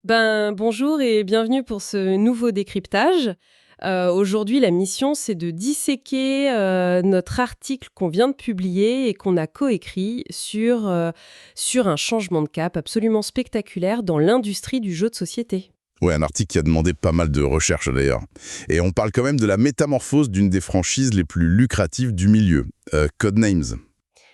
Bonjour et bienvenue pour ce nouveau décryptage. Aujourd'hui, la mission, c'est de disséquer notre article qu'on vient de publier et qu'on a coécrit sur un changement de cap absolument spectaculaire dans l'industrie du jeu de société. Ouais, un article qui a demandé pas mal de recherches d'ailleurs. Et on parle quand même de la métamorphose d'une des franchises les plus lucratives du milieu, Codenames.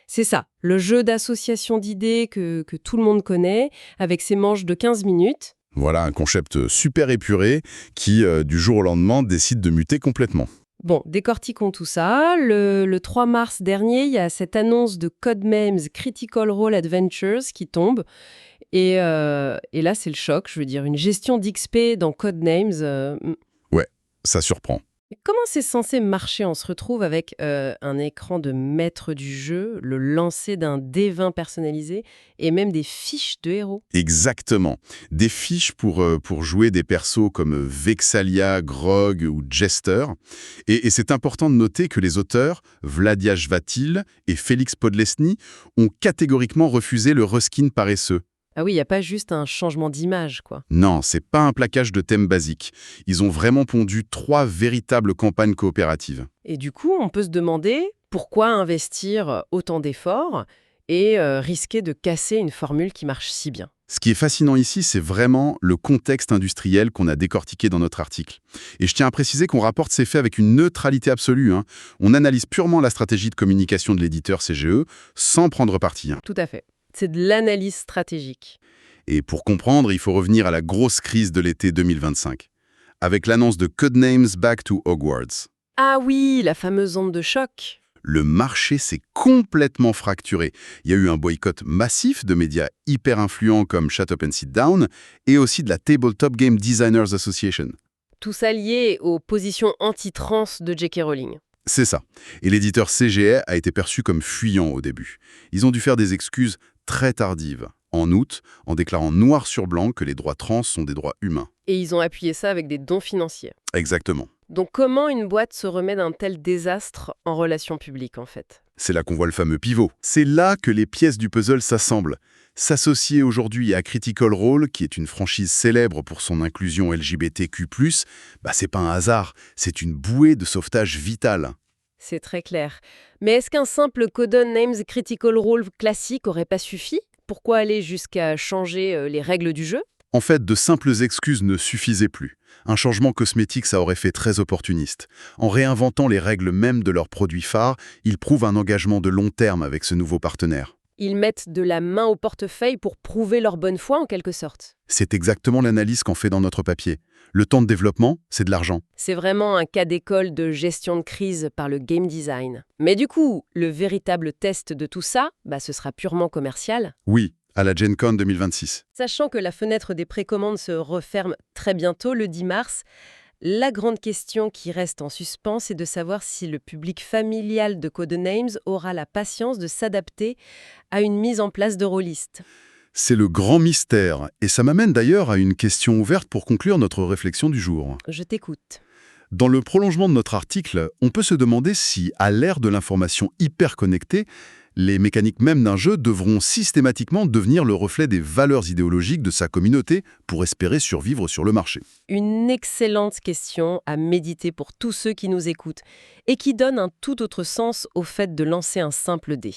C'est ça, le jeu d'association d'idées que tout le monde connaît, avec ses manches de 15 minutes. Voilà un concept super épuré qui, du jour au lendemain, décide de muter complètement. Bon, décortiquons tout ça. Le 3 mars dernier, il y a cette annonce de Codenames Critical Role Adventures qui tombe. Et là, c'est le choc. Je veux dire, une gestion d'XP dans Codenames. Ouais, ça surprend. Mais comment c'est censé marcher? On se retrouve avec un écran de maître du jeu, le lancer d'un D20 personnalisé et même des fiches de héros. Exactement. Des fiches pour jouer des persos comme Vexalia, Grog ou Jester. Et c'est important de noter que les auteurs, Vladiash Vatil et Félix Podlesny, ont catégoriquement refusé le reskin paresseux. Ah oui, il n'y a pas juste un changement d'image, quoi. Non, c'est pas un plaquage de thèmes basiques. Ils ont vraiment pondu 3 véritables campagnes coopératives. Et du coup, on peut se demander pourquoi investir autant d'efforts et risquer de casser une formule qui marche si bien. Ce qui est fascinant ici, c'est vraiment le contexte industriel qu'on a décortiqué dans notre article. Et je tiens à préciser qu'on rapporte ces faits avec une neutralité absolue, hein. On analyse purement la stratégie de communication de l'éditeur CGE sans prendre parti, hein. Tout à fait. C'est de l'analyse stratégique. Et pour comprendre, il faut revenir à la grosse crise de l'été 2025, avec l'annonce de Codenames Back to Hogwarts. Ah oui, la fameuse onde de choc. Le marché s'est complètement fracturé. Il y a eu un boycott massif de médias hyper influents comme Shut Up and Sit Down et aussi de la Tabletop Game Designers Association. Tout ça lié aux positions anti-trans de J.K. Rowling. C'est ça. Et l'éditeur CGE a été perçu comme fuyant au début. Ils ont dû faire des excuses très tardives, en août, en déclarant noir sur blanc que les droits trans sont des droits humains. Et ils ont appuyé ça avec des dons financiers. Exactement. Donc comment une boîte se remet d'un tel désastre en relations publiques, en fait? C'est là qu'on voit le fameux pivot. C'est là que les pièces du puzzle s'assemblent. S'associer aujourd'hui à Critical Role, qui est une franchise célèbre pour son inclusion LGBTQ+, c'est pas un hasard, c'est une bouée de sauvetage vitale. C'est très clair. Mais est-ce qu'un simple Codenames Critical Role classique aurait pas suffi? Pourquoi aller jusqu'à changer les règles du jeu? En fait, de simples excuses ne suffisaient plus. Un changement cosmétique, ça aurait fait très opportuniste. En réinventant les règles même de leurs produits phares, ils prouvent un engagement de long terme avec ce nouveau partenaire. Ils mettent de la main au portefeuille pour prouver leur bonne foi, en quelque sorte. C'est exactement l'analyse qu'on fait dans notre papier. Le temps de développement, c'est de l'argent. C'est vraiment un cas d'école de gestion de crise par le game design. Mais du coup, le véritable test de tout ça, ce sera purement commercial. Oui, à la Gen Con 2026. Sachant que la fenêtre des précommandes se referme très bientôt, le 10 mars, la grande question qui reste en suspens, c'est de savoir si le public familial de Codenames aura la patience de s'adapter à une mise en place de rôlistes. C'est le grand mystère, et ça m'amène d'ailleurs à une question ouverte pour conclure notre réflexion du jour. Je t'écoute. Dans le prolongement de notre article, on peut se demander si, à l'ère de l'information hyper connectée, les mécaniques même d'un jeu devront systématiquement devenir le reflet des valeurs idéologiques de sa communauté pour espérer survivre sur le marché. Une excellente question à méditer pour tous ceux qui nous écoutent et qui donne un tout autre sens au fait de lancer un simple dé.